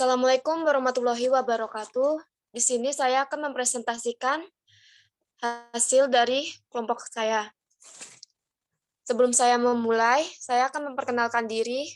Assalamualaikum warahmatullahi wabarakatuh. Di sini saya akan mempresentasikan hasil dari kelompok saya. Sebelum saya memulai, saya akan memperkenalkan diri.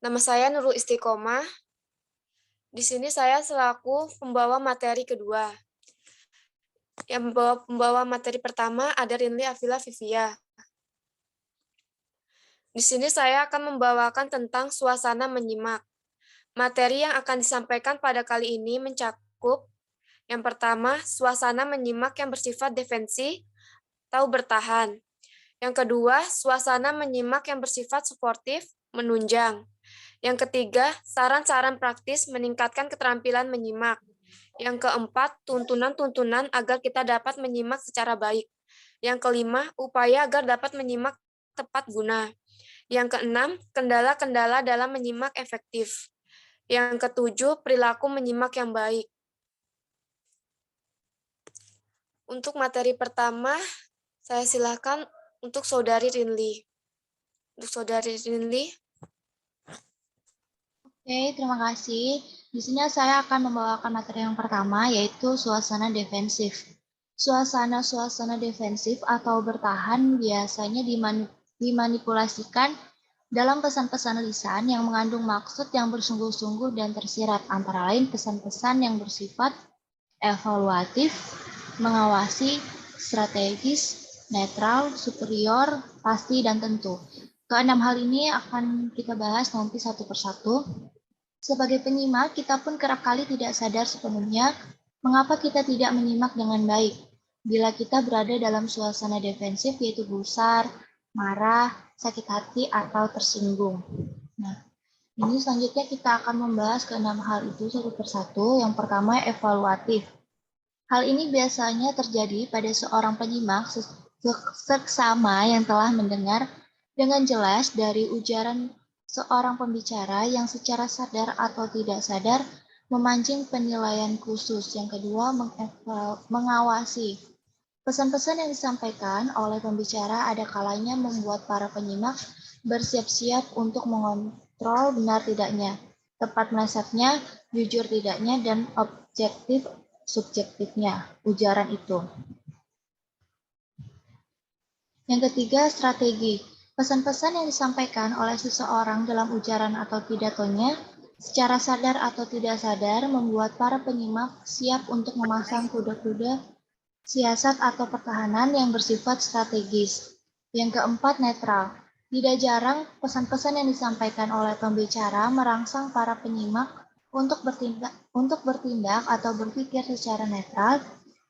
Nama saya Nurul Istiqomah. Di sini saya selaku pembawa materi kedua. Yang pembawa materi pertama ada Rinli Afila Vivia. Di sini saya akan membawakan tentang suasana menyimak. Materi yang akan disampaikan pada kali ini mencakup yang pertama, suasana menyimak yang bersifat defensi atau bertahan. Yang kedua, suasana menyimak yang bersifat suportif, menunjang. Yang ketiga, saran-saran praktis meningkatkan keterampilan menyimak. Yang keempat, tuntunan-tuntunan agar kita dapat menyimak secara baik. Yang kelima, upaya agar dapat menyimak tepat guna. Yang keenam, kendala-kendala dalam menyimak efektif. Yang ketujuh, perilaku menyimak yang baik. Untuk materi pertama, saya silakan untuk Saudari Rinli. Untuk Saudari Rinli. Oke, terima kasih. Di sini saya akan membawakan materi yang pertama, yaitu suasana defensif. Suasana defensif atau bertahan biasanya dimanipulasikan dalam pesan-pesan lisan yang mengandung maksud yang bersungguh-sungguh dan tersirat, antara lain pesan-pesan yang bersifat evaluatif, mengawasi, strategis, netral, superior, pasti, dan tentu. Keenam hal ini akan kita bahas nanti satu persatu. Sebagai penyimak, kita pun kerap kali tidak sadar sepenuhnya mengapa kita tidak menyimak dengan baik. Bila kita berada dalam suasana defensif, yaitu gusar, marah, sakit hati, atau tersinggung. Nah, ini selanjutnya kita akan membahas keenam hal itu satu persatu. Yang pertama, evaluatif. Hal ini biasanya terjadi pada seorang penyimak seksama yang telah mendengar dengan jelas dari ujaran seorang pembicara yang secara sadar atau tidak sadar memancing penilaian khusus. Yang kedua, mengawasi. Pesan-pesan yang disampaikan oleh pembicara ada kalanya membuat para penyimak bersiap-siap untuk mengontrol benar tidaknya, tepat melesetnya, jujur tidaknya, dan objektif subjektifnya ujaran itu. Yang ketiga, strategi. Pesan-pesan yang disampaikan oleh seseorang dalam ujaran atau pidatonya secara sadar atau tidak sadar membuat para penyimak siap untuk memasang kuda-kuda siasat atau pertahanan yang bersifat strategis. Yang keempat, netral. Tidak jarang pesan-pesan yang disampaikan oleh pembicara merangsang para penyimak untuk bertindak atau berpikir secara netral,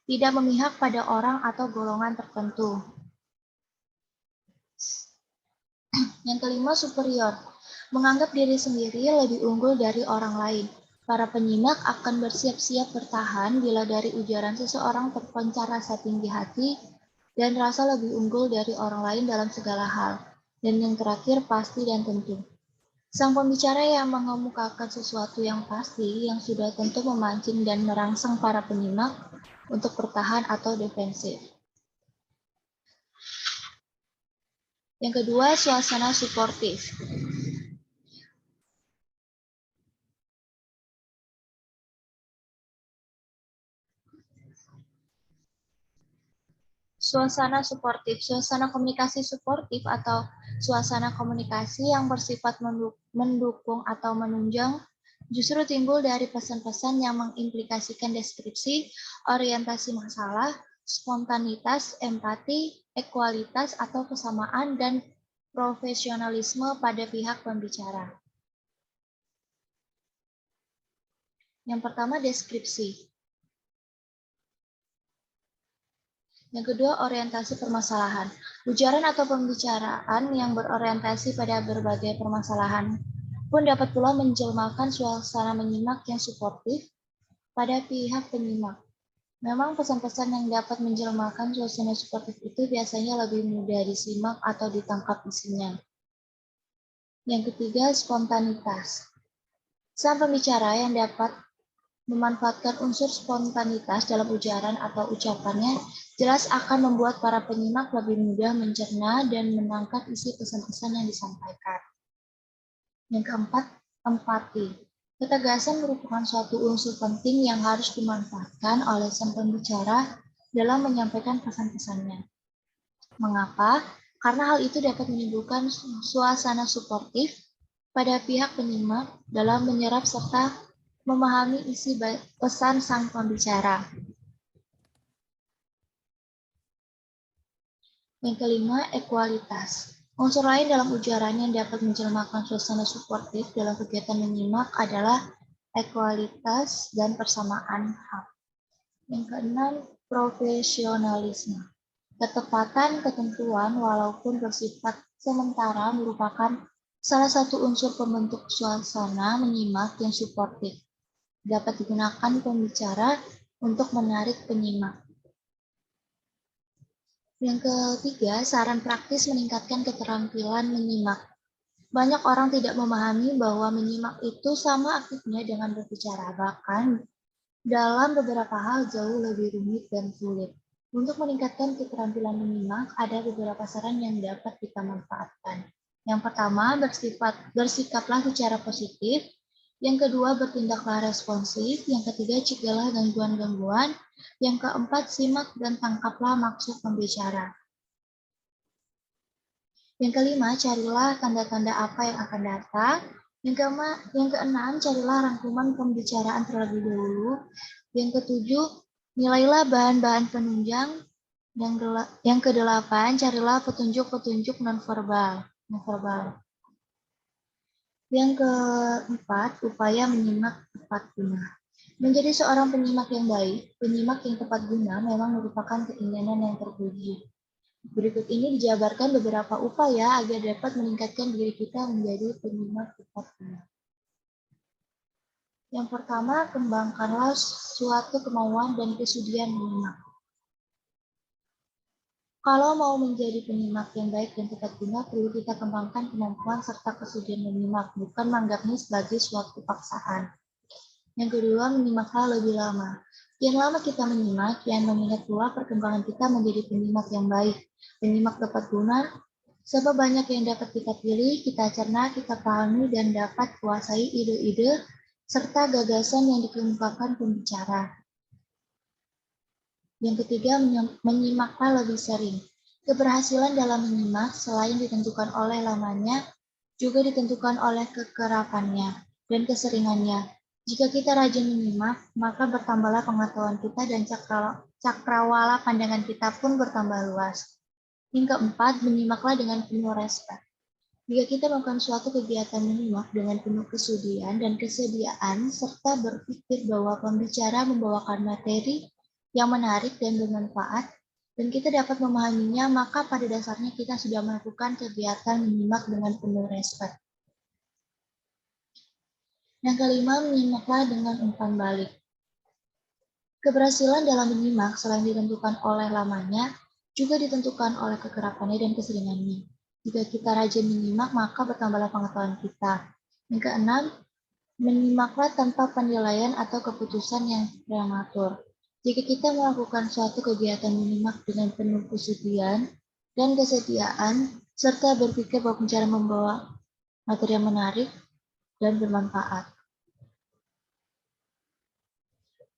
tidak memihak pada orang atau golongan tertentu. Yang kelima, superior. Menganggap diri sendiri lebih unggul dari orang lain. Para penyimak akan bersiap-siap bertahan bila dari ujaran seseorang terpancar rasa tinggi hati dan rasa lebih unggul dari orang lain dalam segala hal. Dan yang terakhir, pasti dan tentu. Sang pembicara yang mengemukakan sesuatu yang pasti, yang sudah tentu memancing dan merangsang para penyimak untuk bertahan atau defensif. Yang kedua, suasana suportif. Suasana suportif, suasana komunikasi suportif atau suasana komunikasi yang bersifat mendukung atau menunjang justru timbul dari pesan-pesan yang mengimplikasikan deskripsi, orientasi masalah, spontanitas, empati, ekualitas atau kesamaan, dan profesionalisme pada pihak pembicara. Yang pertama, deskripsi. Yang kedua, orientasi permasalahan. Ujaran atau pembicaraan yang berorientasi pada berbagai permasalahan pun dapat pula menjelmakan suasana menyimak yang suportif pada pihak penyimak. Memang pesan-pesan yang dapat menjelmakan suasana suportif itu biasanya lebih mudah disimak atau ditangkap isinya. Yang ketiga, spontanitas. Sang pembicara yang dapat memanfaatkan unsur spontanitas dalam ujaran atau ucapannya jelas akan membuat para penyimak lebih mudah mencerna dan menangkap isi pesan-pesan yang disampaikan. Yang keempat, empati. Ketegasan merupakan suatu unsur penting yang harus dimanfaatkan oleh sang pembicara dalam menyampaikan pesan-pesannya. Mengapa? Karena hal itu dapat menimbulkan suasana suportif pada pihak penyimak dalam menyerap serta memahami isi pesan sang pembicara. Yang kelima, ekualitas. Unsur lain dalam ujaran yang dapat menjelmakan suasana suportif dalam kegiatan menyimak adalah ekualitas dan persamaan hak. Yang keenam, profesionalisme. Ketepatan ketentuan walaupun bersifat sementara merupakan salah satu unsur pembentuk suasana menyimak yang suportif. Dapat digunakan pembicara untuk menarik penyimak. Yang ketiga, saran praktis meningkatkan keterampilan menyimak. Banyak orang tidak memahami bahwa menyimak itu sama aktifnya dengan berbicara, bahkan dalam beberapa hal jauh lebih rumit dan sulit. Untuk meningkatkan keterampilan menyimak, ada beberapa saran yang dapat kita manfaatkan. Yang pertama, bersikaplah secara positif. Yang kedua, bertindaklah responsif. Yang ketiga, cegahlah gangguan-gangguan. Yang keempat, simak dan tangkaplah maksud pembicara. Yang kelima, carilah tanda-tanda apa yang akan datang. Yang keenam, carilah rangkuman pembicaraan terlebih dahulu. Yang ketujuh, nilailah bahan-bahan penunjang. Yang kedelapan, carilah petunjuk-petunjuk nonverbal. Yang keempat, upaya menyimak tepat guna. Menjadi seorang penyimak yang baik, penyimak yang tepat guna memang merupakan keinginan yang terpuji. Berikut ini dijabarkan beberapa upaya agar dapat meningkatkan diri kita menjadi penyimak tepat guna. Yang pertama, kembangkanlah suatu kemauan dan kesudian menyimak. Kalau mau menjadi penyimak yang baik dan tepat guna, perlu kita kembangkan kemampuan serta kesudian menyimak, bukan menganggapnya sebagai suatu paksaan. Yang kedua, menyimaklah lebih lama. Kian lama kita menyimak, kian mengingat pula perkembangan kita menjadi penyimak yang baik, penyimak tepat guna, sebab banyak yang dapat kita pilih, kita cerna, kita pahami, dan dapat kuasai ide-ide serta gagasan yang dikemukakan pembicara. Yang ketiga, menyimaklah lebih sering. Keberhasilan dalam menyimak selain ditentukan oleh lamanya, juga ditentukan oleh kekerapannya dan keseringannya. Jika kita rajin menyimak, maka bertambahlah pengetahuan kita dan cakrawala pandangan kita pun bertambah luas. Yang keempat, menyimaklah dengan penuh respek. Jika kita melakukan suatu kegiatan menyimak dengan penuh kesudian dan kesediaan, serta berpikir bahwa pembicara membawakan materi yang menarik dan bermanfaat, dan kita dapat memahaminya, maka pada dasarnya kita sudah melakukan kegiatan menyimak dengan penuh respek. Yang kelima, menyimaklah dengan umpan balik. Keberhasilan dalam menyimak selain ditentukan oleh lamanya, juga ditentukan oleh kekerapannya dan keseringannya. Jika kita rajin menyimak, maka bertambahlah pengetahuan kita. Yang keenam, menyimaklah tanpa penilaian atau keputusan yang prematur. Jika kita melakukan suatu kegiatan menyimak dengan penuh kesudian dan kesetiaan, serta berpikir bahwa cara membawa materi yang menarik dan bermanfaat.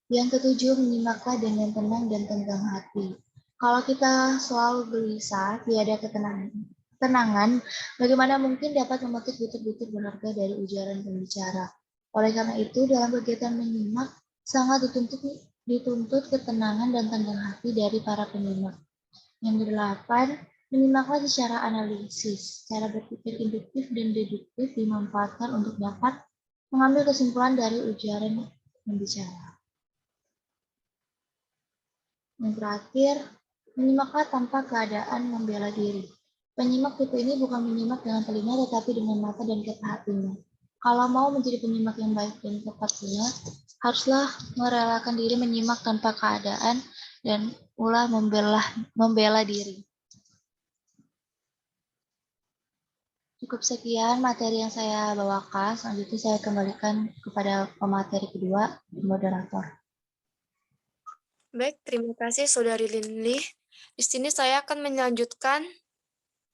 Yang ketujuh, menyimaklah dengan tenang dan tenggang hati. Kalau kita selalu gelisah, tiada ketenangan, bagaimana mungkin dapat memetik butir-butir berharga dari ujaran pembicara? Oleh karena itu, dalam kegiatan menyimak, sangat dituntut ketenangan dan tenggang hati dari para penyimak. Yang kedelapan, menyimaklah secara analisis. Cara berpikir induktif dan deduktif dimanfaatkan untuk dapat mengambil kesimpulan dari ujaran pembicara. Yang terakhir, menyimaklah tanpa keadaan membela diri. Penyimak tipe ini bukan menyimak dengan telinga tetapi dengan mata dan kata hatinya. Kalau mau menjadi penyimak yang baik dan tepat guna, haruslah merelakan diri menyimak tanpa keadaan dan ulah membela diri. Cukup sekian materi yang saya bawakan. Selanjutnya saya kembalikan kepada pemateri kedua, moderator. Baik, terima kasih Saudari Lini. Di sini saya akan melanjutkan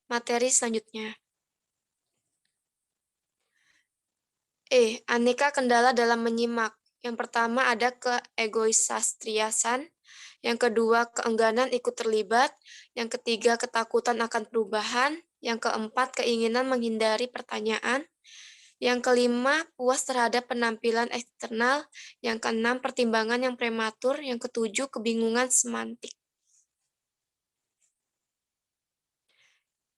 materi selanjutnya. Aneka kendala dalam menyimak. Yang pertama ada keegoisastriasan, yang kedua keengganan ikut terlibat, yang ketiga ketakutan akan perubahan, yang keempat keinginan menghindari pertanyaan, yang kelima puas terhadap penampilan eksternal, yang keenam pertimbangan yang prematur, yang ketujuh kebingungan semantik.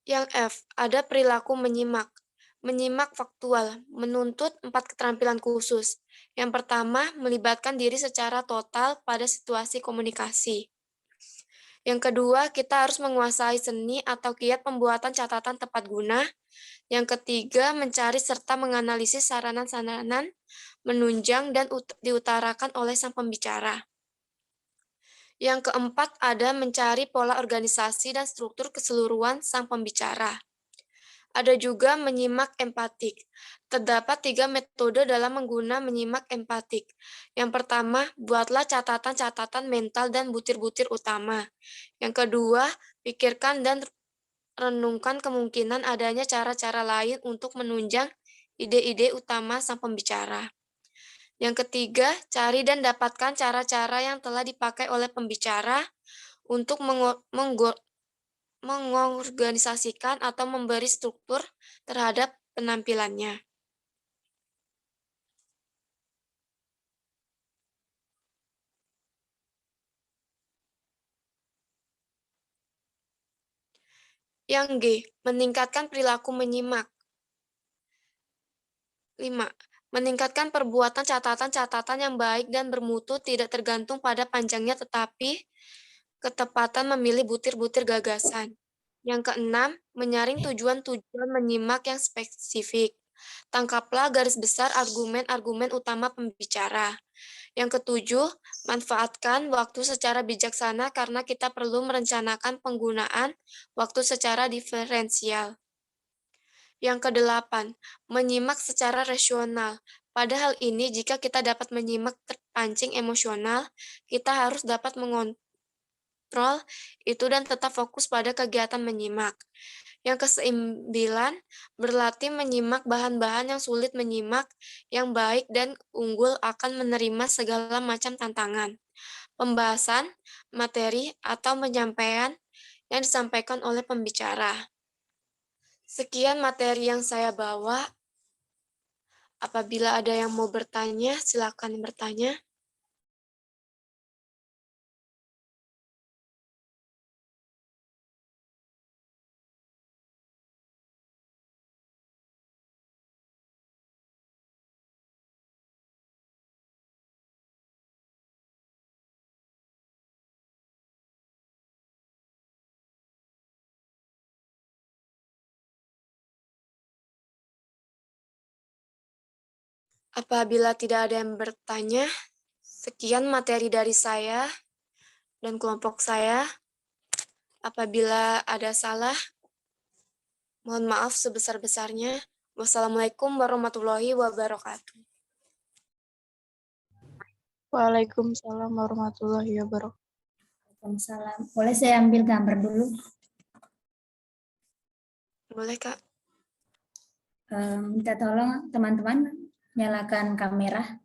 Yang F, ada perilaku menyimak. Menyimak faktual, menuntut 4 keterampilan khusus. Yang pertama, melibatkan diri secara total pada situasi komunikasi. Yang kedua, kita harus menguasai seni atau kiat pembuatan catatan tepat guna. Yang ketiga, mencari serta menganalisis saranan-saranan menunjang dan diutarakan oleh sang pembicara. Yang keempat, ada mencari pola organisasi dan struktur keseluruhan sang pembicara. Ada juga menyimak empatik. Terdapat 3 metode dalam mengguna menyimak empatik. Yang pertama, buatlah catatan-catatan mental dan butir-butir utama. Yang kedua, pikirkan dan renungkan kemungkinan adanya cara-cara lain untuk menunjang ide-ide utama sang pembicara. Yang ketiga, cari dan dapatkan cara-cara yang telah dipakai oleh pembicara untuk mengorganisasikan atau memberi struktur terhadap penampilannya. Yang G, meningkatkan perilaku menyimak. 5. Meningkatkan perbuatan catatan-catatan yang baik dan bermutu tidak tergantung pada panjangnya tetapi ketepatan memilih butir-butir gagasan. Yang keenam, menyaring tujuan-tujuan menyimak yang spesifik. Tangkaplah garis besar argumen-argumen utama pembicara. Yang ketujuh, manfaatkan waktu secara bijaksana karena kita perlu merencanakan penggunaan waktu secara diferensial. Yang kedelapan, menyimak secara rasional. Pada hal ini, jika kita dapat menyimak terpancing emosional, kita harus dapat mengontrol itu dan tetap fokus pada kegiatan menyimak. Yang kesembilan, berlatih menyimak bahan-bahan yang sulit menyimak, yang baik dan unggul akan menerima segala macam tantangan, pembahasan, materi, atau penyampaian yang disampaikan oleh pembicara. Sekian materi yang saya bawa. Apabila ada yang mau bertanya, silakan bertanya. Apabila tidak ada yang bertanya, sekian materi dari saya dan kelompok saya. Apabila ada salah, mohon maaf sebesar-besarnya. Wassalamualaikum warahmatullahi wabarakatuh. Waalaikumsalam warahmatullahi wabarakatuh. Waalaikumsalam. Boleh saya ambil gambar dulu? Boleh, Kak? Minta tolong teman-teman nyalakan kamera.